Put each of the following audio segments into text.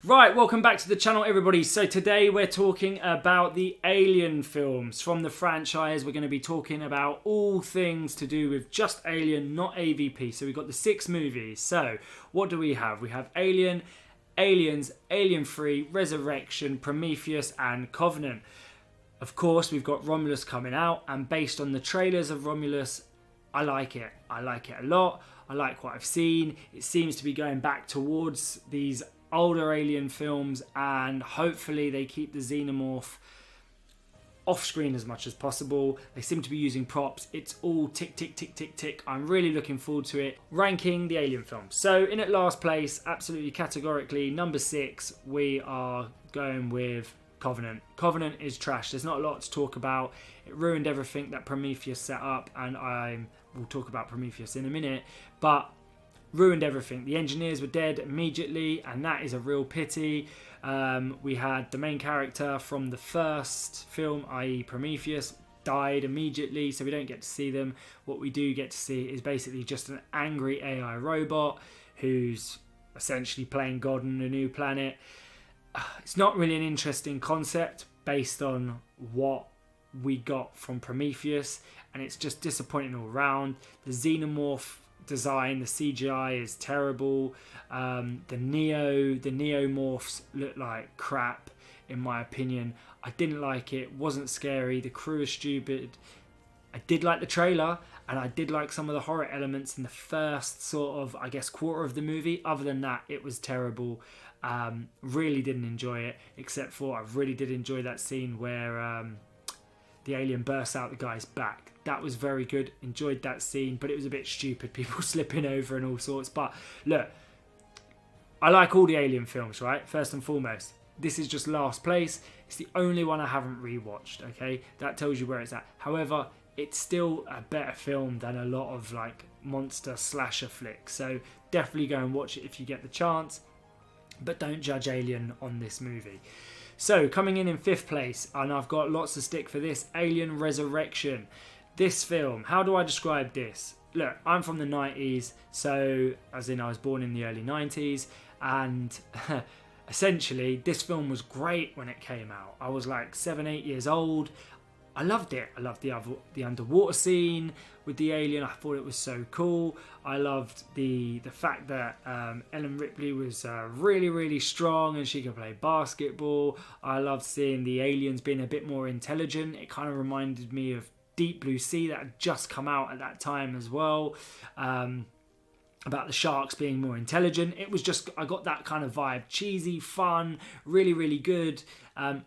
Right, welcome back to the channel, everybody. So today we're talking about the Alien films from the franchise. We're going to be talking about all things to do with just Alien, not AVP. So we've got the 6 movies. So what do we have? We have Alien, Aliens, Alien³ Resurrection, Prometheus and Covenant. Of course, we've got Romulus coming out, and based on the trailers of Romulus, I like it. I like it a lot. I like what I've seen. It seems to be going back towards these older Alien films, and hopefully they keep the xenomorph off screen as much as possible. They seem to be using props. It's all tick, tick, tick, tick, tick. I'm really looking forward to it. Ranking the Alien films. So in at last place, absolutely categorically, number 6, we are going with Covenant. Covenant is trash. There's not a lot to talk about. It ruined everything that Prometheus set up, and I will talk about Prometheus in a minute, but ruined everything. The engineers were dead immediately, and that is a real pity. We had the main character from the first film, i.e. Prometheus, died immediately, so we don't get to see them. What we do get to see is basically just an angry AI robot who's essentially playing God on a new planet. It's not really an interesting concept based on what we got from Prometheus, and it's just disappointing all around. The xenomorph design, the CGI is terrible. The neomorphs look like crap in my opinion. I didn't like it. Wasn't scary. The crew is stupid. I did like the trailer, and I did like some of the horror elements in the first sort of, I guess, quarter of the movie. Other than that, it was terrible. Really didn't enjoy it, except for I really did enjoy that scene where the alien bursts out the guy's back. That was very good. Enjoyed that scene, but it was a bit stupid. People slipping over and all sorts. But look, I like all the Alien films, right? First and foremost. This is just last place. It's the only one I haven't rewatched, okay? That tells you where it's at. However, it's still a better film than a lot of like monster slasher flicks. So definitely go and watch it if you get the chance. But don't judge Alien on this movie. So coming in 5th place, and I've got lots of stick for this, Alien Resurrection. This film, how do I describe this? Look, I'm from the 90s, so as in I was born in the early 90s, and essentially this film was great when it came out. I was like 7-8 years old. I loved it. I loved the underwater scene with the alien. I thought it was so cool. I loved the fact that Ellen Ripley was really, really strong and she could play basketball. I loved seeing the aliens being a bit more intelligent. It kind of reminded me of Deep Blue Sea that had just come out at that time as well. About the sharks being more intelligent. It was just, I got that kind of vibe. Cheesy, fun, really, really good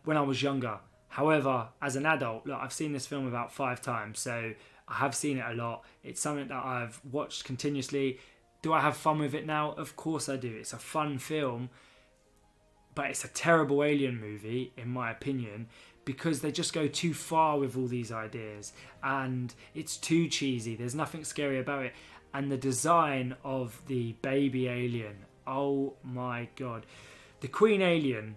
when I was younger. However, as an adult, look, I've seen this film about 5 times, so I have seen it a lot. It's something that I've watched continuously. Do I have fun with it now? Of course I do. It's a fun film, but it's a terrible Alien movie, in my opinion, because they just go too far with all these ideas, and it's too cheesy. There's nothing scary about it. And the design of the baby alien, oh my God. The Queen Alien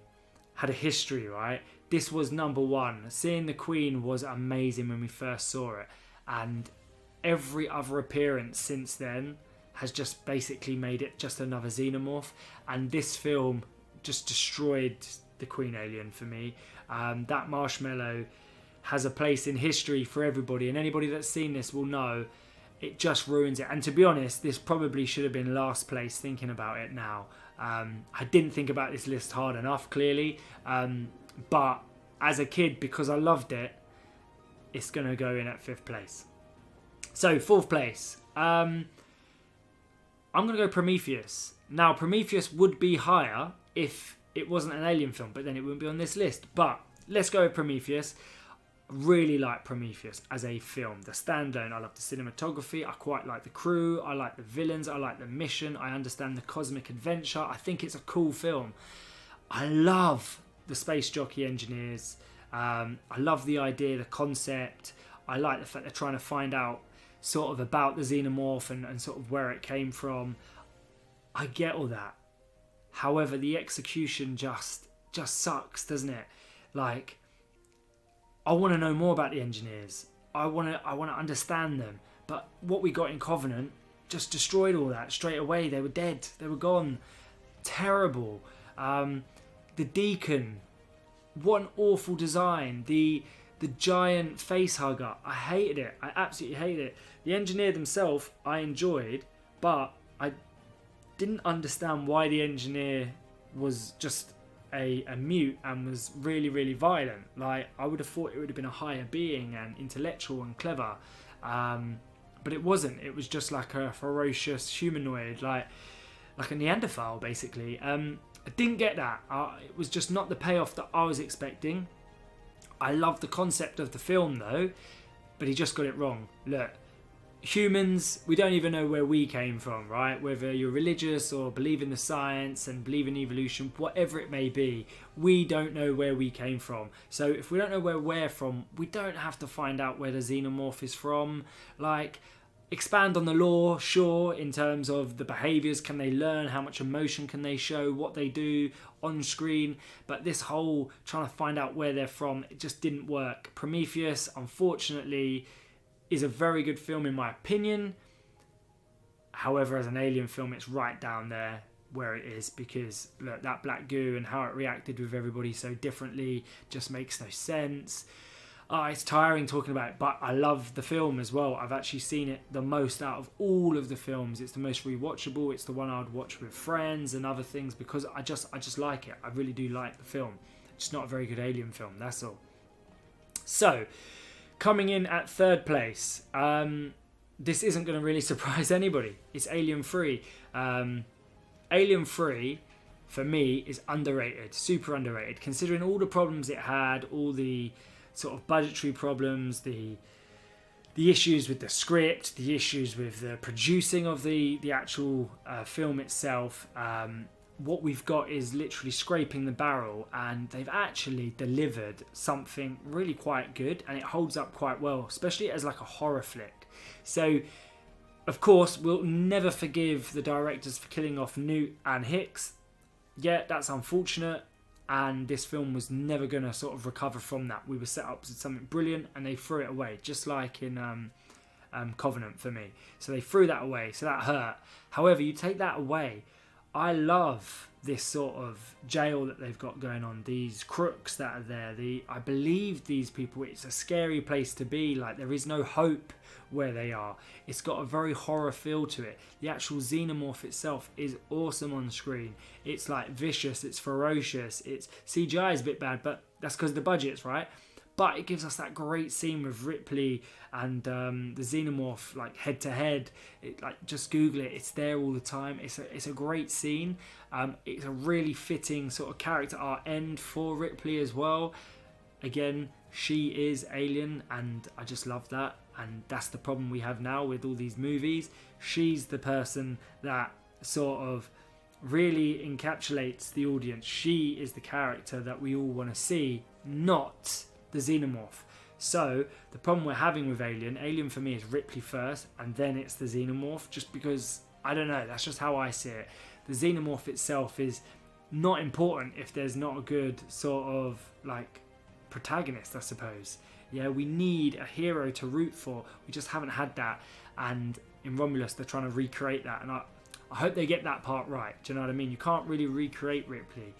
had a history, right? This was number 1. Seeing the Queen was amazing when we first saw it. And every other appearance since then has just basically made it just another xenomorph. And this film just destroyed the Queen Alien for me. That marshmallow has a place in history for everybody. And anybody that's seen this will know it just ruins it. And to be honest, this probably should have been last place thinking about it now. I didn't think about this list hard enough, clearly. But as a kid, because I loved it, it's going to go in at 5th place. So 4th place. I'm going to go Prometheus. Now, Prometheus would be higher if it wasn't an Alien film, but then it wouldn't be on this list. But let's go with Prometheus. Really like Prometheus as a film. The standalone, I love the cinematography, I quite like the crew, I like the villains, I like the mission, I understand the cosmic adventure. I think it's a cool film. I love the space jockey engineers. I love the idea, the concept. I like the fact they're trying to find out sort of about the xenomorph and sort of where it came from. I get all that. However, the execution just sucks, doesn't it? Like, I want to know more about the engineers. I want to understand them. But what we got in Covenant just destroyed all that straight away. They were dead. They were gone. Terrible. The Deacon, what an awful design. The giant face hugger, I hated it. I absolutely hated it. The engineer themselves, I enjoyed, but I didn't understand why the engineer was just a mute and was really, really violent. Like, I would have thought it would have been a higher being and intellectual and clever, but it wasn't. It was just like a ferocious humanoid, like a Neanderthal, basically. I didn't get that. It was just not the payoff that I was expecting. I love the concept of the film though, but he just got it wrong. Look, humans, we don't even know where we came from, right? Whether you're religious or believe in the science and believe in evolution, whatever it may be, we don't know where we came from. So if we don't know where we're from, we don't have to find out where the xenomorph is from. Like, expand on the lore, sure, in terms of the behaviours, can they learn, how much emotion can they show, what they do on screen, but this whole trying to find out where they're from, it just didn't work. Prometheus, unfortunately, is a very good film in my opinion. However, as an Alien film, it's right down there where it is, because look, that black goo and how it reacted with everybody so differently just makes no sense. It's tiring talking about it, but I love the film as well. I've actually seen it the most out of all of the films. It's the most rewatchable. It's the one I would watch with friends and other things, because I just like it. I really do like the film. It's not a very good Alien film, that's all. So, coming in at third place, this isn't going to really surprise anybody. It's Alien³. Alien³, for me, is underrated, super underrated, considering all the problems it had, all the sort of budgetary problems, the issues with the script, the issues with the producing of the actual film itself. What we've got is literally scraping the barrel, and they've actually delivered something really quite good, and it holds up quite well, especially as like a horror flick. So, of course, we'll never forgive the directors for killing off Newt and Hicks. Yeah, that's unfortunate. And this film was never going to sort of recover from that. We were set up with something brilliant and they threw it away, just like in Covenant for me. So they threw that away, so that hurt. However, you take that away, I love this sort of jail that they've got going on, these crooks that are there. I believe these people, it's a scary place to be. Like, there is no hope where they are. It's got a very horror feel to it. The actual xenomorph itself is awesome on screen. It's like vicious, it's ferocious, it's CGI is a bit bad, but that's because of the budgets, right? But it gives us that great scene with Ripley and the xenomorph, like head to head. Like, just Google it. It's there all the time. It's a great scene. It's a really fitting sort of character arc end for Ripley as well. Again, she is alien, and I just love that. And that's the problem we have now with all these movies. She's the person that sort of really encapsulates the audience. She is the character that we all want to see, not the xenomorph. So the problem we're having with Alien for me is Ripley first, and then it's the xenomorph, just because, I don't know, that's just how I see it. The xenomorph itself is not important if there's not a good sort of like protagonist, I suppose. Yeah, we need a hero to root for. We just haven't had that, and in Romulus they're trying to recreate that, and I hope they get that part right. Do you know what I mean? You can't really recreate Ripley.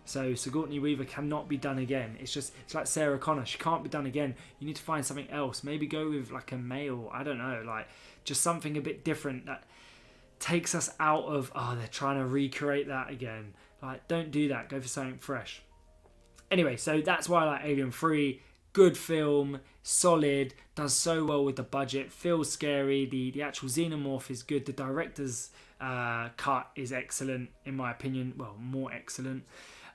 So Sigourney Weaver cannot be done again. It's like Sarah Connor. She can't be done again. You need to find something else. Maybe go with like a male. I don't know. Like, just something a bit different that takes us out of, they're trying to recreate that again. Like, don't do that. Go for something fresh. Anyway, so that's why I like Alien³. Good film, solid, does so well with the budget, feels scary. The actual xenomorph is good. The director's cut is excellent, in my opinion. Well, more excellent.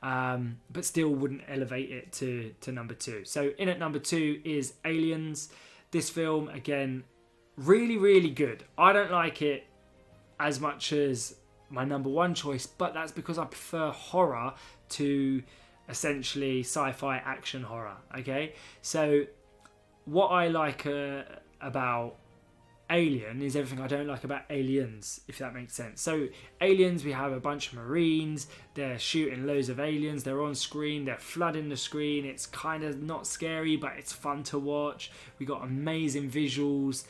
But still wouldn't elevate it to number 2. So in at number 2 is Aliens. This film, again, really, really good. I don't like it as much as my number 1 choice, but that's because I prefer horror to essentially sci-fi action horror. Okay, so what I like about Alien is everything I don't like about Aliens, if that makes sense. So Aliens, we have a bunch of Marines, they're shooting loads of aliens, they're on screen, they're flooding the screen. It's kind of not scary, but it's fun to watch. We got amazing visuals.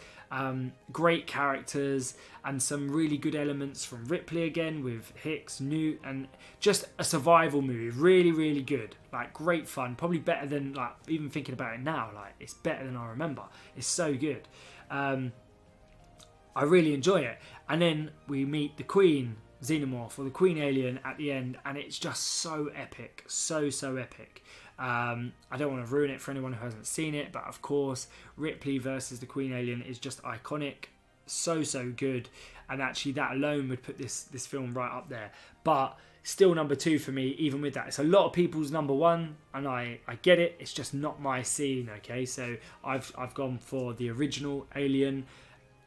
Great characters and some really good elements from Ripley again with Hicks, Newt, and just a survival movie. Really, really good. Like, great fun. Probably better than, like, even thinking about it now, like, it's better than I remember. It's so good. I really enjoy it. And then we meet the Queen Xenomorph, or the Queen Alien, at the end, and it's just so epic. So epic. I don't want to ruin it for anyone who hasn't seen it, but of course Ripley versus the Queen Alien is just iconic. So good, and actually that alone would put this film right up there. But still number 2 for me, even with that. It's a lot of people's number 1, and I get it. It's just not my scene. Okay, so I've gone for the original Alien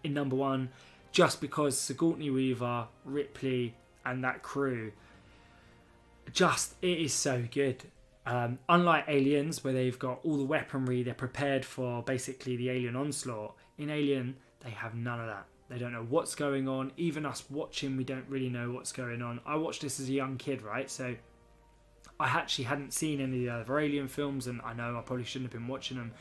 in number 1, just because Sigourney Weaver, Ripley, and that crew, just, it is so good. Unlike Aliens, where they've got all the weaponry, they're prepared for basically the alien onslaught. In Alien, they have none of that. They don't know what's going on. Even us watching, we don't really know what's going on. I watched this as a young kid, right? So I actually hadn't seen any of the other Alien films, and I know I probably shouldn't have been watching them.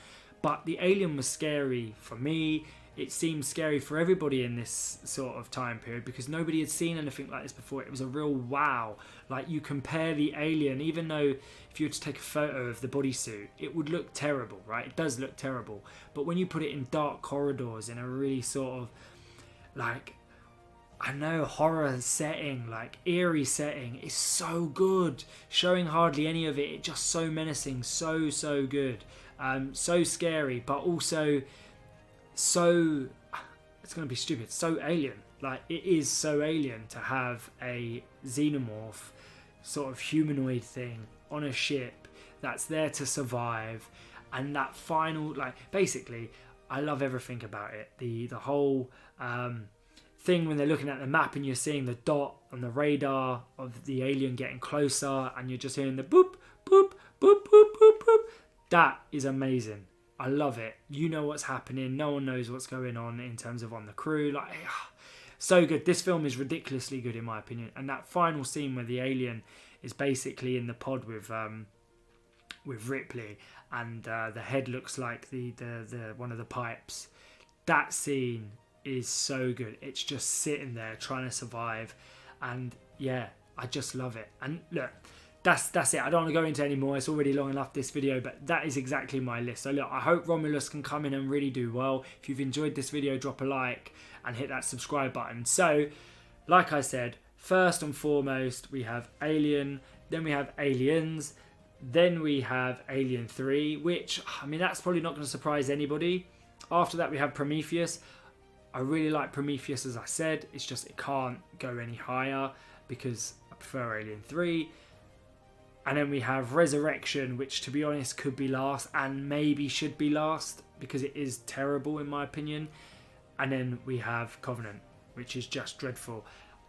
But the Alien was scary for me. It seemed scary for everybody in this sort of time period, because nobody had seen anything like this before. It was a real wow. Like, you compare the Alien, even though if you were to take a photo of the bodysuit, it would look terrible, right? It does look terrible. But when you put it in dark corridors, in a really sort of, like, I know, horror setting, like eerie setting, it's so good. Showing hardly any of it, it's just so menacing, so good. So scary, but also so, it's going to be stupid, so alien. Like, it is so alien to have a xenomorph sort of humanoid thing on a ship that's there to survive. And that final, like, basically, I love everything about it. The whole thing when they're looking at the map and you're seeing the dot on the radar of the alien getting closer, and you're just hearing the boop boop boop boop boop boop. That is amazing. I love it. You know what's happening. No one knows what's going on in terms of on the crew. Like, so good. This film is ridiculously good in my opinion. And that final scene where the alien is basically in the pod with Ripley, and the head looks like the one of the pipes. That scene is so good. It's just sitting there trying to survive, and yeah, I just love it. And look, that's it. I don't want to go into any more. It's already long enough, this video, but that is exactly my list. So look, I hope Romulus can come in and really do well. If you've enjoyed this video, drop a like and hit that subscribe button. So, like I said, first and foremost, we have Alien, then we have Aliens, then we have Alien³, which, I mean, that's probably not going to surprise anybody. After that, we have Prometheus. I really like Prometheus, as I said. It's just it can't go any higher because I prefer Alien³. And then we have Resurrection, which, to be honest, could be last and maybe should be last because it is terrible in my opinion. And then we have Covenant, which is just dreadful.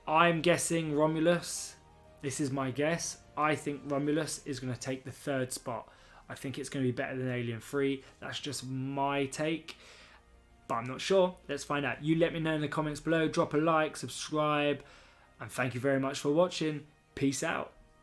I'm guessing Romulus. This is my guess. I think Romulus is going to take the 3rd spot. I think it's going to be better than Alien³. That's just my take, but I'm not sure. Let's find out. You let me know in the comments below. Drop a like, subscribe, and thank you very much for watching. Peace out.